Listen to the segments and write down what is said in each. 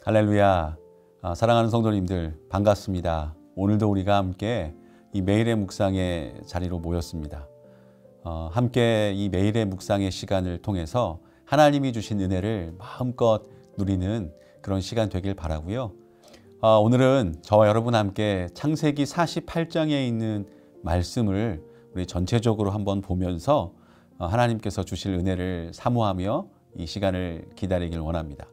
할렐루야. 사랑하는 성도님들 반갑습니다. 오늘도 우리가 함께 이 매일의 묵상의 자리로 모였습니다. 함께 이 매일의 묵상의 시간을 통해서 하나님이 주신 은혜를 마음껏 누리는 그런 시간 되길 바라고요. 오늘은 저와 여러분 함께 창세기 48장에 있는 말씀을 우리 전체적으로 한번 보면서 하나님께서 주실 은혜를 사모하며 이 시간을 기다리길 원합니다.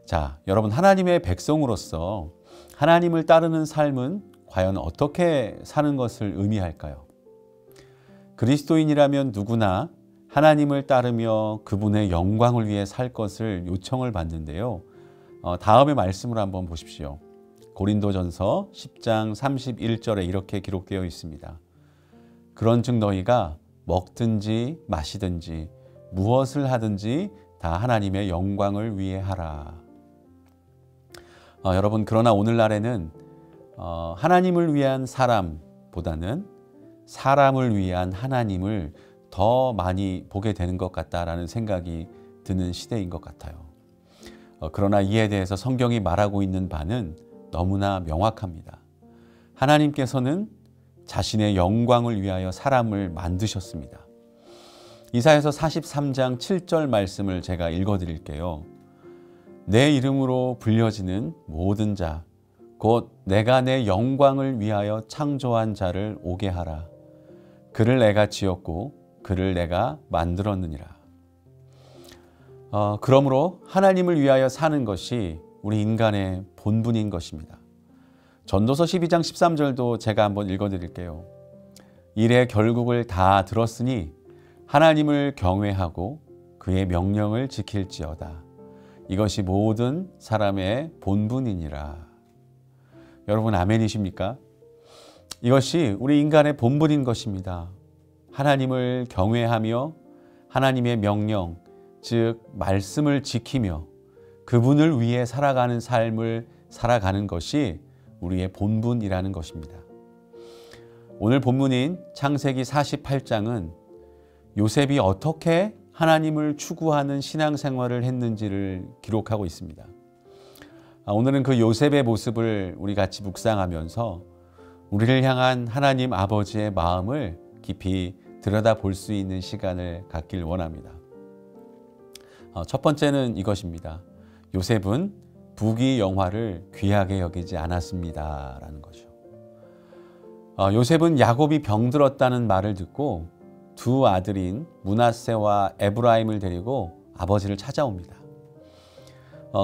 자, 여러분, 하나님의 백성으로서 하나님을 따르는 삶은 과연 어떻게 사는 것을 의미할까요? 그리스도인이라면 누구나 하나님을 따르며 그분의 영광을 위해 살 것을 요청을 받는데요. 다음의 말씀을 한번 보십시오. 고린도전서 10장 31절에 이렇게 기록되어 있습니다. 그런즉 너희가 먹든지 마시든지 무엇을 하든지 다 하나님의 영광을 위해 하라. 여러분, 그러나 오늘날에는 하나님을 위한 사람보다는 사람을 위한 하나님을 더 많이 보게 되는 것 같다라는 생각이 드는 시대인 것 같아요. 그러나 이에 대해서 성경이 말하고 있는 바는 너무나 명확합니다. 하나님께서는 자신의 영광을 위하여 사람을 만드셨습니다. 이사야서 43장 7절 말씀을 제가 읽어드릴게요. 내 이름으로 불려지는 모든 자, 곧 내가 내 영광을 위하여 창조한 자를 오게 하라. 그를 내가 지었고 그를 내가 만들었느니라. 그러므로 하나님을 위하여 사는 것이 우리 인간의 본분인 것입니다. 전도서 12장 13절도 제가 한번 읽어드릴게요. 일의 결국을 다 들었으니 하나님을 경외하고 그의 명령을 지킬지어다. 이것이 모든 사람의 본분이니라. 여러분, 아멘이십니까? 이것이 우리 인간의 본분인 것입니다. 하나님을 경외하며 하나님의 명령, 즉 말씀을 지키며 그분을 위해 살아가는 삶을 살아가는 것이 우리의 본분이라는 것입니다. 오늘 본문인 창세기 48장은 요셉이 어떻게 하나님을 추구하는 신앙생활을 했는지를 기록하고 있습니다. 오늘은 그 요셉의 모습을 우리 같이 묵상하면서 우리를 향한 하나님 아버지의 마음을 깊이 들여다볼 수 있는 시간을 갖길 원합니다. 첫 번째는 이것입니다. 요셉은 부귀영화를 귀하게 여기지 않았습니다 라는 거죠. 요셉은 야곱이 병들었다는 말을 듣고 두 아들인 므낫세와 에브라임을 데리고 아버지를 찾아옵니다.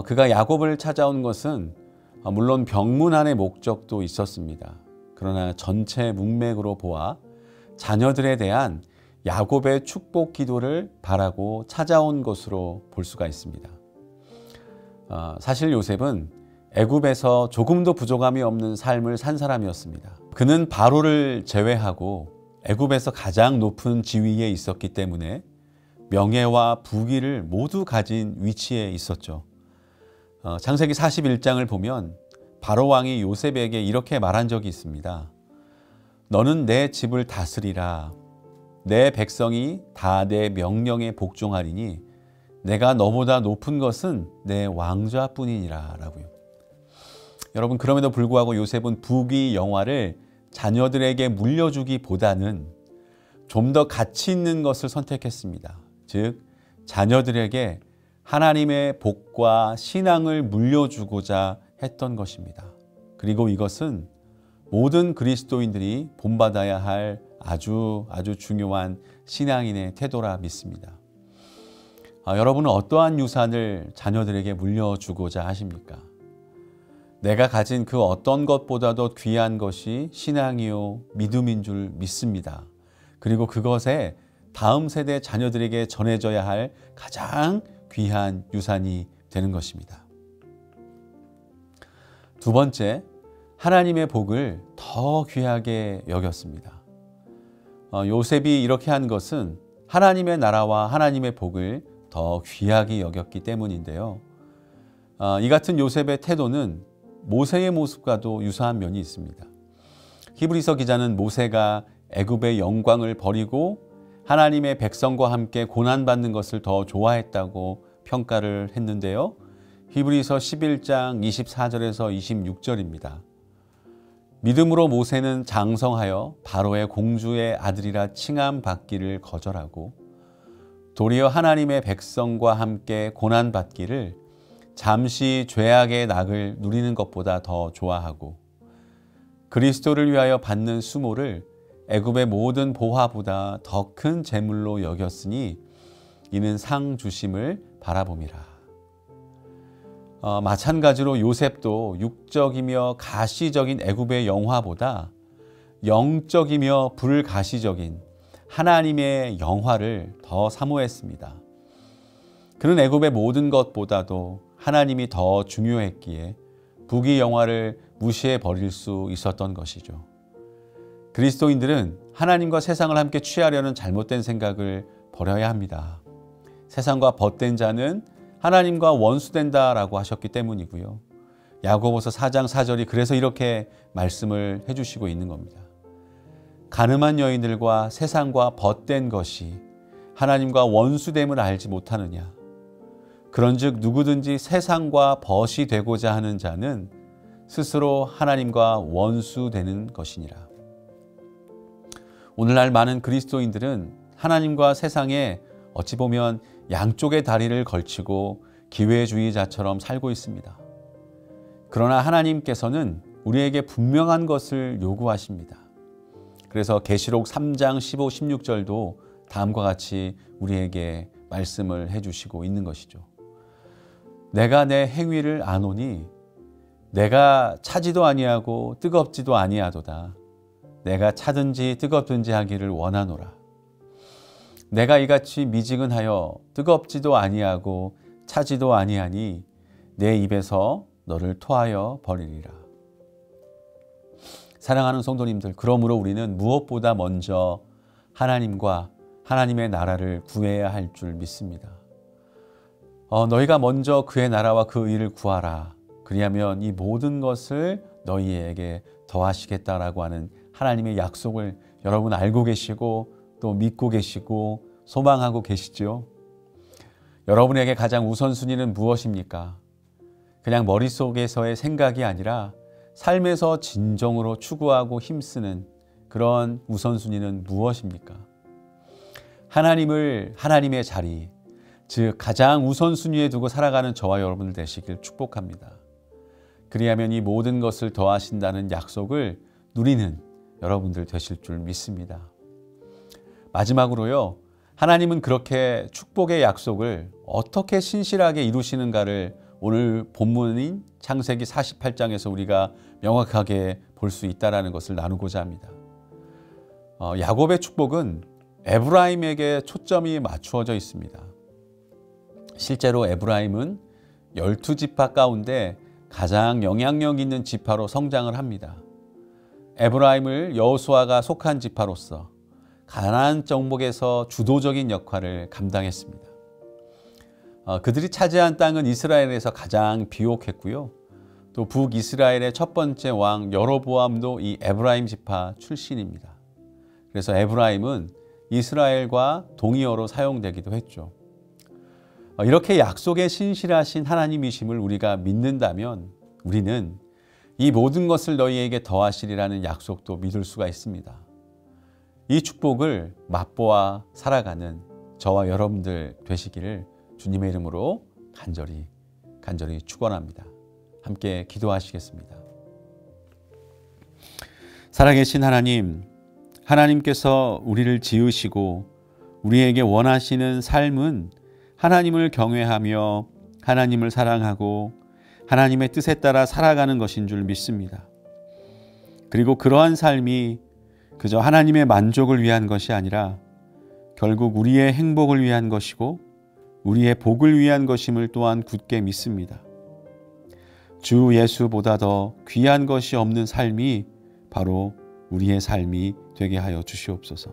그가 야곱을 찾아온 것은 물론 병문안의 목적도 있었습니다. 그러나 전체 문맥으로 보아 자녀들에 대한 야곱의 축복 기도를 바라고 찾아온 것으로 볼 수가 있습니다. 사실 요셉은 애굽에서 조금도 부족함이 없는 삶을 산 사람이었습니다. 그는 바로를 제외하고 애굽에서 가장 높은 지위에 있었기 때문에 명예와 부귀를 모두 가진 위치에 있었죠. 창세기 41장을 보면 바로 왕이 요셉에게 이렇게 말한 적이 있습니다. 너는 내 집을 다스리라. 내 백성이 다 내 명령에 복종하리니 내가 너보다 높은 것은 내 왕좌뿐이니라 라고요. 여러분, 그럼에도 불구하고 요셉은 부귀영화를 자녀들에게 물려주기보다는 좀 더 가치 있는 것을 선택했습니다. 즉, 자녀들에게 하나님의 복과 신앙을 물려주고자 했던 것입니다. 그리고 이것은 모든 그리스도인들이 본받아야 할 아주 중요한 신앙인의 태도라 믿습니다. 여러분은 어떠한 유산을 자녀들에게 물려주고자 하십니까? 내가 가진 그 어떤 것보다도 귀한 것이 신앙이요 믿음인 줄 믿습니다. 그리고 그것에 다음 세대 자녀들에게 전해져야 할 가장 귀한 유산이 되는 것입니다. 두 번째, 하나님의 복을 더 귀하게 여겼습니다. 요셉이 이렇게 한 것은 하나님의 나라와 하나님의 복을 더 귀하게 여겼기 때문인데요. 이 같은 요셉의 태도는 모세의 모습과도 유사한 면이 있습니다. 히브리서 기자는 모세가 애굽의 영광을 버리고 하나님의 백성과 함께 고난받는 것을 더 좋아했다고 평가를 했는데요. 히브리서 11장 24절에서 26절입니다. 믿음으로 모세는 장성하여 바로의 공주의 아들이라 칭함 받기를 거절하고 도리어 하나님의 백성과 함께 고난 받기를 잠시 죄악의 낙을 누리는 것보다 더 좋아하고 그리스도를 위하여 받는 수모를 애굽의 모든 보화보다 더 큰 재물로 여겼으니 이는 상 주심을 바라봄이라. 마찬가지로 요셉도 육적이며 가시적인 애굽의 영화보다 영적이며 불가시적인 하나님의 영화를 더 사모했습니다. 그는 애굽의 모든 것보다도 하나님이 더 중요했기에 부귀 영화를 무시해 버릴 수 있었던 것이죠. 그리스도인들은 하나님과 세상을 함께 취하려는 잘못된 생각을 버려야 합니다. 세상과 벗된 자는 하나님과 원수된다라고 하셨기 때문이고요. 야고보서 4장 4절이 그래서 이렇게 말씀을 해주시고 있는 겁니다. 가늠한 여인들과 세상과 벗된 것이 하나님과 원수됨을 알지 못하느냐. 그런즉 누구든지 세상과 벗이 되고자 하는 자는 스스로 하나님과 원수되는 것이니라. 오늘날 많은 그리스도인들은 하나님과 세상에 어찌 보면 양쪽의 다리를 걸치고 기회주의자처럼 살고 있습니다. 그러나 하나님께서는 우리에게 분명한 것을 요구하십니다. 그래서 계시록 3장 15, 16절도 다음과 같이 우리에게 말씀을 해주시고 있는 것이죠. 내가 내 행위를 아노니 내가 차지도 아니하고 뜨겁지도 아니하도다. 내가 차든지 뜨겁든지 하기를 원하노라. 내가 이같이 미지근하여 뜨겁지도 아니하고 차지도 아니하니 내 입에서 너를 토하여 버리리라. 사랑하는 성도님들, 그러므로 우리는 무엇보다 먼저 하나님과 하나님의 나라를 구해야 할 줄 믿습니다. 너희가 먼저 그의 나라와 그 일을 구하라. 그리하면 이 모든 것을 너희에게 더하시겠다라고 하는 하나님의 약속을 여러분 알고 계시고 또 믿고 계시고 소망하고 계시죠? 여러분에게 가장 우선순위는 무엇입니까? 그냥 머릿속에서의 생각이 아니라 삶에서 진정으로 추구하고 힘쓰는 그런 우선순위는 무엇입니까? 하나님을 하나님의 자리, 즉 가장 우선순위에 두고 살아가는 저와 여러분들 되시길 축복합니다. 그리하면 이 모든 것을 더하신다는 약속을 누리는 여러분들 되실 줄 믿습니다. 마지막으로요, 하나님은 그렇게 축복의 약속을 어떻게 신실하게 이루시는가를 오늘 본문인 창세기 48장에서 우리가 명확하게 볼 수 있다는 것을 나누고자 합니다. 야곱의 축복은 에브라임에게 초점이 맞추어져 있습니다. 실제로 에브라임은 12지파 가운데 가장 영향력 있는 지파로 성장을 합니다. 에브라임을 여호수아가 속한 지파로서 가나안 정복에서 주도적인 역할을 감당했습니다. 그들이 차지한 땅은 이스라엘에서 가장 비옥했고요. 또 북이스라엘의 첫 번째 왕 여로보암도 이 에브라임 지파 출신입니다. 그래서 에브라임은 이스라엘과 동의어로 사용되기도 했죠. 이렇게 약속에 신실하신 하나님이심을 우리가 믿는다면 우리는 이 모든 것을 너희에게 더하시리라는 약속도 믿을 수가 있습니다. 이 축복을 맛보아 살아가는 저와 여러분들 되시기를 주님의 이름으로 간절히 축원합니다. 함께 기도하시겠습니다. 살아계신 하나님, 하나님께서 우리를 지으시고 우리에게 원하시는 삶은 하나님을 경외하며 하나님을 사랑하고 하나님의 뜻에 따라 살아가는 것인 줄 믿습니다. 그리고 그러한 삶이 그저 하나님의 만족을 위한 것이 아니라 결국 우리의 행복을 위한 것이고 우리의 복을 위한 것임을 또한 굳게 믿습니다. 주 예수보다 더 귀한 것이 없는 삶이 바로 우리의 삶이 되게 하여 주시옵소서.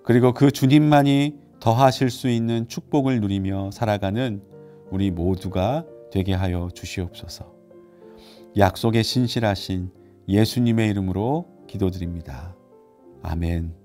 그리고 그 주님만이 더하실 수 있는 축복을 누리며 살아가는 우리 모두가 되게 하여 주시옵소서. 약속에 신실하신 예수님의 이름으로 기도드립니다. 아멘.